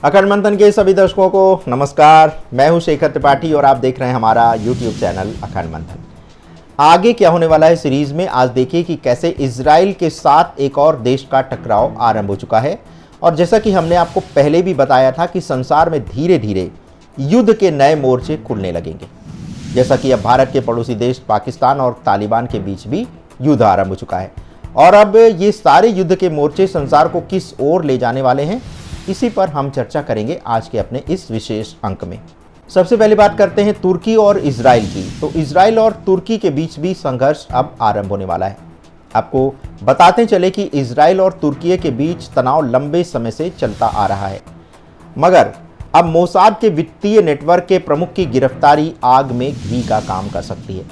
अखंड मंथन के सभी दर्शकों को नमस्कार। मैं हूं शेखर त्रिपाठी और आप देख रहे हैं हमारा YouTube चैनल अखंड मंथन। आगे क्या होने वाला है सीरीज में, आज देखिए कि कैसे इजराइल के साथ एक और देश का टकराव आरंभ हो चुका है। और जैसा कि हमने आपको पहले भी बताया था कि संसार में धीरे धीरे युद्ध के नए मोर्चे खुलने लगेंगे। जैसा कि अब भारत के पड़ोसी देश पाकिस्तान और तालिबान के बीच भी युद्ध आरंभ हो चुका है। और अब ये सारे युद्ध के मोर्चे संसार को किस ओर ले जाने वाले हैं, इसी पर हम चर्चा करेंगे आज के अपने इस विशेष अंक में। सबसे पहले बात करते हैं तुर्की और इजराइल की। तो इजराइल और तुर्की के बीच भी संघर्ष अब आरंभ होने वाला है। आपको बताते चले कि इजराइल और तुर्की के बीच तनाव लंबे समय से चलता आ रहा है, मगर अब मोसाद के वित्तीय नेटवर्क के प्रमुख की गिरफ्तारी आग में घी का काम कर सकती है।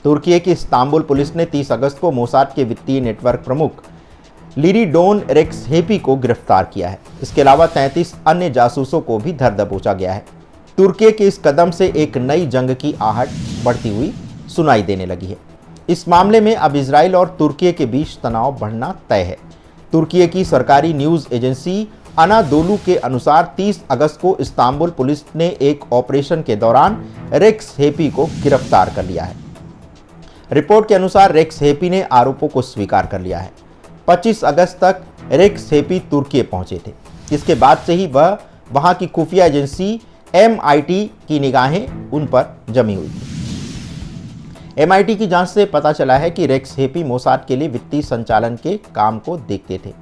तुर्की की इस्तांबुल पुलिस ने 30 अगस्त को मोसाद के वित्तीय नेटवर्क प्रमुख लिरिडोन रेक्सहेपी को गिरफ्तार किया है। इसके अलावा 33 अन्य जासूसों को भी धर दबोचा गया है। तुर्की के इस कदम से एक नई जंग की आहट बढ़ती हुई सुनाई देने लगी है। इस मामले में अब इजराइल और तुर्की के बीच तनाव बढ़ना तय है। तुर्की की सरकारी न्यूज एजेंसी अनादोलू के अनुसार 30 अगस्त को इस्तांबुल पुलिस ने एक ऑपरेशन के दौरान रेक्सहेपी को गिरफ्तार कर लिया है। रिपोर्ट के अनुसार रेक्सहेपी ने आरोपों को स्वीकार कर लिया है। 25 अगस्त तक रेक्सहेपी तुर्की पहुंचे थे। इसके बाद से ही वह वहां की खुफिया एजेंसी MIT की निगाहें उन पर जमी हुई थी। MIT की जांच से पता चला है कि रेक्सहेपी मोसाद के लिए वित्तीय संचालन के काम को देखते थे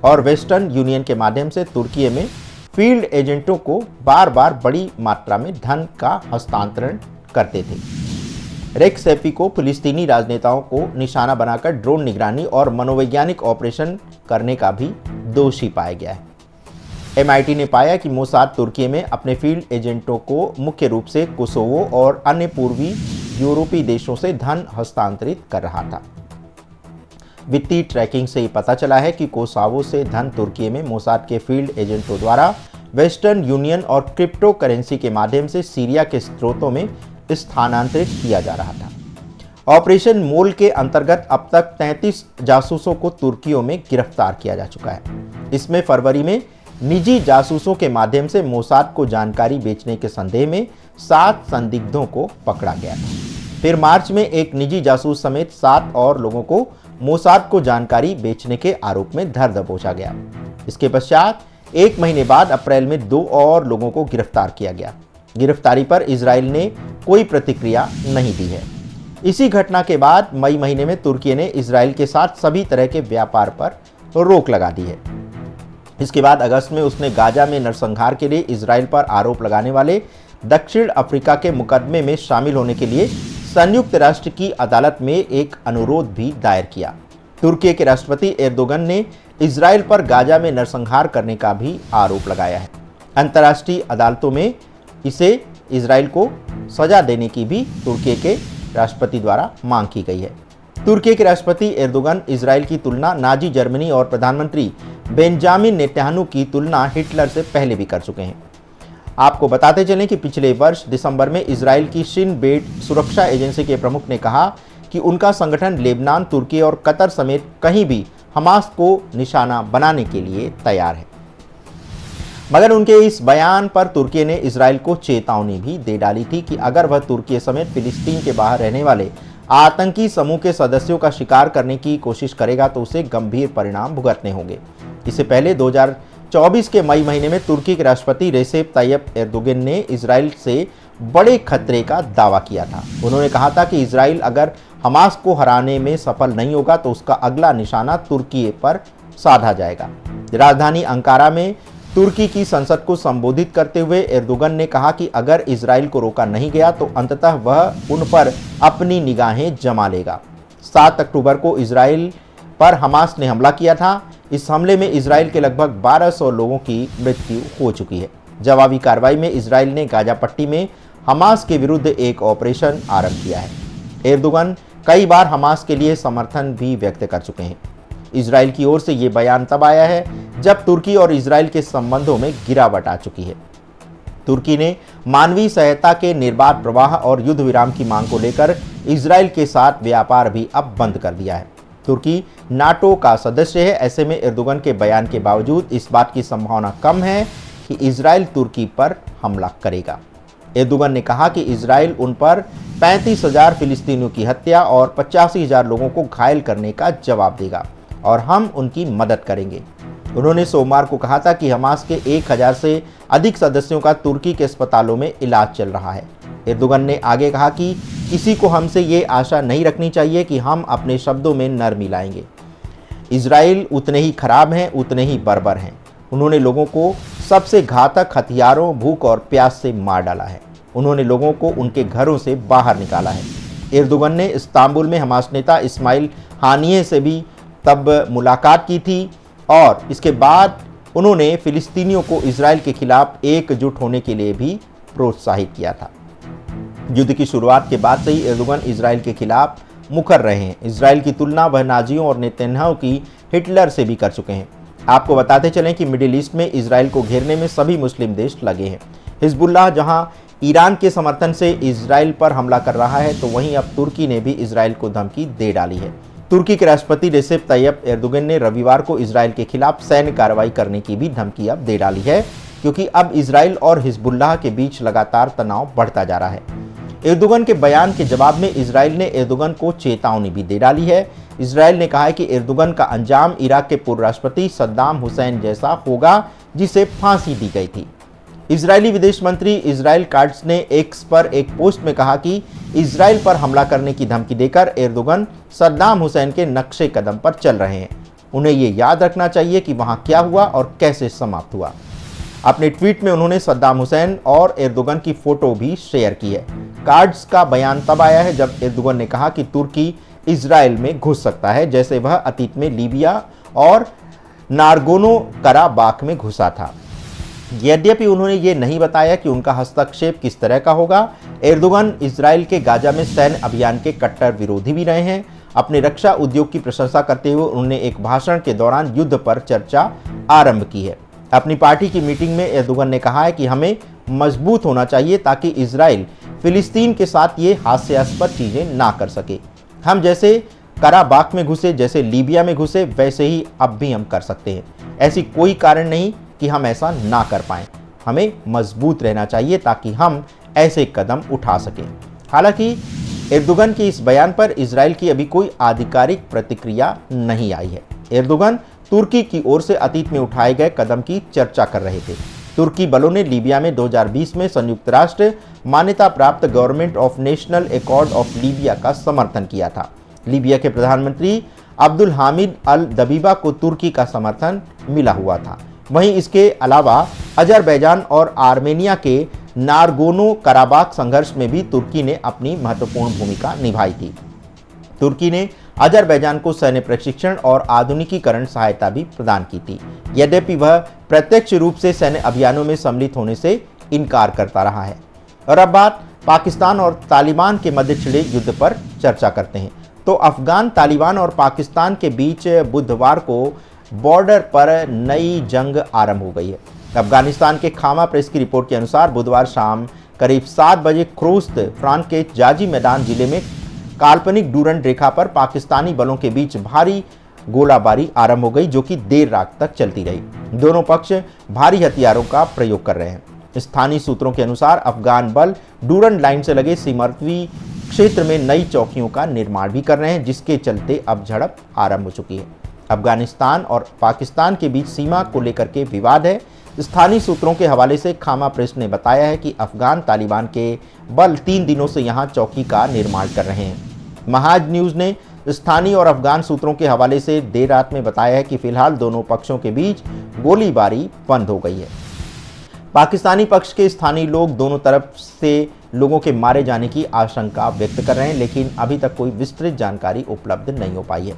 और वेस्टर्न यूनियन के माध्यम से तुर्की में फील्ड एजेंटों को बार बार बड़ी मात्रा में धन का हस्तांतरण करते थे। रेक्सहेपी को फिलिस्तीनी राजनेताओं को निशाना बनाकर ड्रोन निगरानी और मनोवैज्ञानिक ऑपरेशन करने का भी दोषी पाया गया है। MIT ने पाया कि मोसाद तुर्की में अपने फील्ड एजेंटों को मुख्य रूप से कोसोवो और अन्य पूर्वी यूरोपीय देशों से धन हस्तांतरित कर रहा था। वित्तीय ट्रैकिंग से ही पता चला है कि कोसोवो से धन तुर्की में मोसाद के फील्ड एजेंटों द्वारा वेस्टर्न यूनियन और क्रिप्टो करेंसी के माध्यम से सीरिया के स्रोतों में स्थानांतरित किया जा रहा था। ऑपरेशन मोल के अंतर्गत अब तक 33 जासूसों को तुर्कियों में गिरफ्तार किया जा चुका है। इसमें फरवरी में निजी जासूसों के माध्यम से मोसाद को जानकारी बेचने के संदेह में 7 संदिग्धों को पकड़ा गया था। फिर मार्च में एक निजी जासूस समेत 7 और लोगों को मोसाद को जानकारी बेचने के आरोप में धर दबोचा गया। इसके पश्चात 1 महीने बाद अप्रैल में 2 और लोगों को गिरफ्तार किया गया। गिरफ्तारी पर इजराइल ने कोई प्रतिक्रिया नहीं दी है। इसी घटना के बाद मई महीने में तुर्की ने इजराइल के साथ सभी तरह के व्यापार पर रोक लगा दी है। इसके बाद अगस्त में उसने गाजा में नरसंहार के लिए इजराइल पर आरोप लगाने वाले दक्षिण अफ्रीका के मुकदमे में शामिल होने के लिए संयुक्त राष्ट्र की अदालत में एक अनुरोध भी दायर किया। तुर्की के राष्ट्रपति एर्दोगन ने इजराइल पर गाजा में नरसंहार करने का भी आरोप लगाया है। अंतर्राष्ट्रीय अदालतों में इसे इजराइल को सजा देने की भी तुर्की के राष्ट्रपति द्वारा मांग की गई है। तुर्की के राष्ट्रपति एर्दोगन इजराइल की तुलना नाजी जर्मनी और प्रधानमंत्री बेंजामिन नेतन्याहू की तुलना हिटलर से पहले भी कर चुके हैं। आपको बताते चलें कि पिछले वर्ष दिसंबर में इजराइल की शिन बेट सुरक्षा एजेंसी के प्रमुख ने कहा कि उनका संगठन लेबनान, तुर्की और कतर समेत कहीं भी हमास को निशाना बनाने के लिए तैयार है। मगर उनके इस बयान पर तुर्की ने इजराइल को चेतावनी भी दे डाली थी कि अगर वह तुर्की समेत फिलिस्तीन के बाहर रहने वाले आतंकी समूह के सदस्यों का शिकार करने की कोशिश करेगा तो उसे गंभीर परिणाम भुगतने होंगे। इससे पहले 2024 के मई महीने में तुर्की के राष्ट्रपति रेसेप ताइयप एर्दोगन ने इजराइल से बड़े खतरे का दावा किया था। उन्होंने कहा था कि इजराइल अगर हमास को हराने में सफल नहीं होगा तो उसका अगला निशाना तुर्की पर साधा जाएगा। राजधानी अंकारा में तुर्की की संसद को संबोधित करते हुए एर्दोगन ने कहा कि अगर इजराइल को रोका नहीं गया तो अंततः वह उन पर अपनी निगाहें जमा लेगा। 7 अक्टूबर को इजराइल पर हमास ने हमला किया था। इस हमले में इजराइल के लगभग 1200 लोगों की मृत्यु हो चुकी है। जवाबी कार्रवाई में इजराइल ने गाजा पट्टी में हमास के विरुद्ध एक ऑपरेशन आरंभ किया है। एर्दोगन कई बार हमास के लिए समर्थन भी व्यक्त कर चुके हैं। इजराइल की ओर से ये बयान तब आया है जब तुर्की और इजराइल के संबंधों में गिरावट आ चुकी है। तुर्की ने मानवीय सहायता के निर्बाध प्रवाह और युद्ध विराम की मांग को लेकर इजराइल के साथ व्यापार भी अब बंद कर दिया है। तुर्की नाटो का सदस्य है। ऐसे में एर्दोगन के बयान के बावजूद इस बात की संभावना कम है कि इजराइल तुर्की पर हमला करेगा। एर्दोगन ने कहा कि इजराइल उन पर 35,000 फिलिस्तीनियों की हत्या और 85,000 लोगों को घायल करने का जवाब देगा और हम उनकी मदद करेंगे। उन्होंने सोमवार को कहा था कि हमास के 1,000 से अधिक सदस्यों का तुर्की के अस्पतालों में इलाज चल रहा है। एर्दोगन ने आगे कहा कि किसी को हमसे ये आशा नहीं रखनी चाहिए कि हम अपने शब्दों में नरमी लाएंगे। इजराइल उतने ही खराब हैं, उतने ही बर्बर हैं। उन्होंने लोगों को सबसे घातक हथियारों, भूख और प्यास से मार डाला है। उन्होंने लोगों को उनके घरों से बाहर निकाला है। एर्दोगन ने इस्तांबुल में हमास नेता इस्माइल हानिये से भी तब मुलाकात की थी और इसके बाद उन्होंने फिलिस्तीनियों को इजराइल के खिलाफ एकजुट होने के लिए भी प्रोत्साहित किया था। युद्ध की शुरुआत के बाद से ही एर्दोगन इजराइल के खिलाफ मुखर रहे हैं। इजराइल की तुलना वह नाजियों और नेतन्याहू की हिटलर से भी कर चुके हैं। आपको बताते चलें कि मिडिल ईस्ट में इजराइल को घेरने में सभी मुस्लिम देश लगे हैं। हिजबुल्लाह जहां ईरान के समर्थन से इजराइल पर हमला कर रहा है, तो वहीं अब तुर्की ने भी इजराइल को धमकी दे डाली है। तुर्की के राष्ट्रपति रेसेप तैयब एर्दोगन ने रविवार को इजराइल के खिलाफ सैन्य कार्रवाई करने की भी धमकी अब दे डाली है, क्योंकि अब इजराइल और हिजबुल्लाह के बीच लगातार तनाव बढ़ता जा रहा है। एर्दोगन के बयान के जवाब में इजराइल ने एर्दोगन को चेतावनी भी दे डाली है। इजराइल ने कहा है कि एर्दोगन का अंजाम इराक के पूर्व राष्ट्रपति सद्दाम हुसैन जैसा होगा, जिसे फांसी दी गई थी। इजरायली विदेश मंत्री इजराइल काट्ज ने एक्स पर एक पोस्ट में कहा कि इजराइल पर हमला करने की धमकी देकर एर्दोगन सद्दाम हुसैन के नक्शे कदम पर चल रहे हैं। उन्हें ये याद रखना चाहिए कि वहां क्या हुआ और कैसे समाप्त हुआ। अपने ट्वीट में उन्होंने सद्दाम हुसैन और एर्दोगन की फोटो भी शेयर की है। काट्ज का बयान तब आया है जब एर्दोगन ने कहा कि तुर्की इजराइल में घुस सकता है, जैसे वह अतीत में लीबिया और नारगोनो कराबाख में घुसा था। यद्यपि उन्होंने ये नहीं बताया कि उनका हस्तक्षेप किस तरह का होगा। एर्दोगन इजराइल के गाजा में सैन्य अभियान के कट्टर विरोधी भी रहे हैं। अपने रक्षा उद्योग की प्रशंसा करते हुए उन्होंने एक भाषण के दौरान युद्ध पर चर्चा आरंभ की है। अपनी पार्टी की मीटिंग में एर्दोगन ने कहा है कि हमें मजबूत होना चाहिए ताकि इजराइल फिलिस्तीन के साथ ये हास्यास्पद चीजें ना कर सके। हम जैसे कराबाख में घुसे, जैसे लीबिया में घुसे, वैसे ही अब भी हम कर सकते हैं। ऐसी कोई कारण नहीं कि हम ऐसा ना कर पाएं। हमें मजबूत रहना चाहिए ताकि हम ऐसे कदम उठा सकें। हालांकि एर्दोगन के इस बयान पर इजराइल की अभी कोई आधिकारिक प्रतिक्रिया नहीं आई है। एर्दोगन तुर्की की ओर से अतीत में उठाए गए कदम की चर्चा कर रहे थे। तुर्की बलों ने लीबिया में 2020 में संयुक्त राष्ट्र मान्यता प्राप्त government of national accord of Libya का समर्थन किया था। लीबिया के प्रधानमंत्री अब्दुल हामिद अल दबीबा को तुर्की का समर्थन मिला हुआ था। वहीं इसके अलावा अजरबैजान और आर्मेनिया के नारगोनो कराबाख संघर्ष में भी तुर्की ने अपनी महत्वपूर्ण भूमिका निभाई थी। तुर्की ने अजरबैजान को सैन्य प्रशिक्षण और आधुनिकीकरण सहायता भी प्रदान की थी। यद्यपि वह प्रत्यक्ष रूप से सैन्य अभियानों में सम्मिलित होने से इनकार करता रहा है। और अब बात पाकिस्तान और तालिबान के मध्य छिड़े युद्ध पर चर्चा करते हैं। तो अफगान तालिबान और पाकिस्तान के बीच बुधवार को बॉर्डर पर नई जंग आरंभ हो गई है। अफगानिस्तान के खामा प्रेस की रिपोर्ट के अनुसार बुधवार शाम करीब 7 बजे खुर्स्त फ्रांस के जाजी मैदान जिले में काल्पनिक डूरंड रेखा पर पाकिस्तानी बलों के बीच भारी गोलाबारी आरंभ हो गई, जो कि देर रात तक चलती रही। दोनों पक्ष भारी हथियारों का प्रयोग कर रहे हैं। स्थानीय सूत्रों के अनुसार अफगान बल डूरंड लाइन से लगे सीमावर्ती क्षेत्र में नई चौकियों का निर्माण भी कर रहे हैं, जिसके चलते अब झड़प आरंभ हो चुकी है। अफगानिस्तान और पाकिस्तान के बीच सीमा को लेकर के विवाद है। स्थानीय सूत्रों के हवाले से खामा प्रेस ने बताया है कि अफगान तालिबान के बल 3 दिनों से यहां चौकी का निर्माण कर रहे हैं। महाज न्यूज़ ने स्थानीय और अफगान सूत्रों के हवाले से देर रात में बताया है कि फिलहाल दोनों पक्षों के बीच गोलीबारी बंद हो गई है। पाकिस्तानी पक्ष के स्थानीय लोग दोनों तरफ से लोगों के मारे जाने की आशंका व्यक्त कर रहे हैं, लेकिन अभी तक कोई विस्तृत जानकारी उपलब्ध नहीं हो पाई है।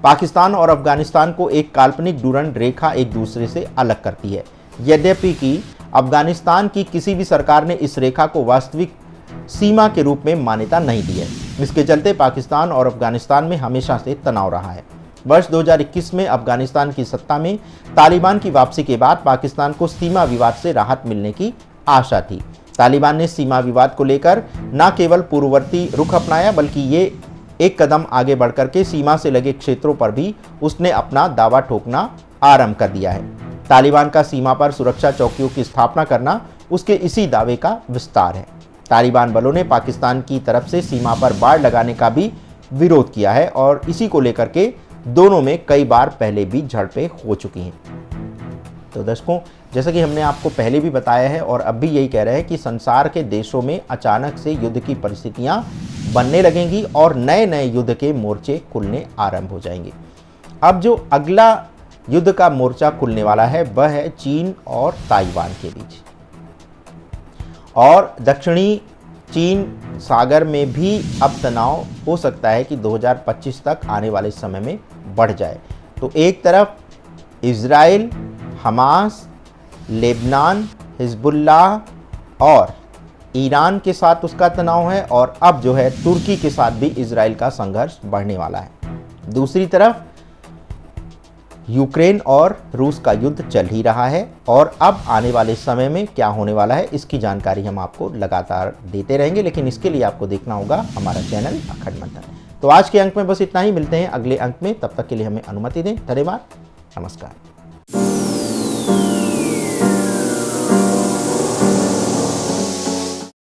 पाकिस्तान और अफगानिस्तान को एक काल्पनिक डूरंड रेखा एक दूसरे से अलग करती है। यद्यपि कि अफगानिस्तान की किसी भी सरकार ने इस रेखा को वास्तविक सीमा के रूप में मान्यता नहीं दी है। इसके चलते पाकिस्तान और अफगानिस्तान में हमेशा से तनाव रहा है। वर्ष 2021 में अफगानिस्तान की सत्ता में तालिबान की वापसी के बाद पाकिस्तान को सीमा विवाद से राहत मिलने की आशा थी। तालिबान ने सीमा विवाद को लेकर न केवल पूर्ववर्ती रुख अपनाया, बल्कि ये एक कदम आगे बढ़कर के सीमा से लगे क्षेत्रों पर भी उसने अपना दावा ठोकना आरंभ कर दिया है। तालिबान का सीमा पर सुरक्षा चौकियों की स्थापना करना उसके इसी दावे का विस्तार है। तालिबान बलों ने पाकिस्तान की तरफ से सीमा पर बाड़ लगाने का भी विरोध किया है और इसी को लेकर के दोनों में कई बार पहले भी झड़पें हो चुकी हैं। तो दर्शकों, जैसा कि हमने आपको पहले भी बताया है और अब भी यही कह रहे हैं कि संसार के देशों में अचानक से युद्ध की परिस्थितियां बनने लगेंगी और नए नए युद्ध के मोर्चे खुलने आरंभ हो जाएंगे। अब जो अगला युद्ध का मोर्चा खुलने वाला है वह है चीन और ताइवान के बीच, और दक्षिणी चीन सागर में भी अब तनाव हो सकता है कि 2025 तक आने वाले समय में बढ़ जाए। तो एक तरफ इजराइल, हमास, लेबनान, हिजबुल्लाह और ईरान के साथ उसका तनाव है, और अब जो है तुर्की के साथ भी इजराइल का संघर्ष बढ़ने वाला है। दूसरी तरफ यूक्रेन और रूस का युद्ध चल ही रहा है, और अब आने वाले समय में क्या होने वाला है इसकी जानकारी हम आपको लगातार देते रहेंगे, लेकिन इसके लिए आपको देखना होगा हमारा चैनल अखंड मंथन। तो आज के अंक में बस इतना ही, मिलते हैं अगले अंक में, तब तक के लिए हमें अनुमति दें। धन्यवाद, नमस्कार।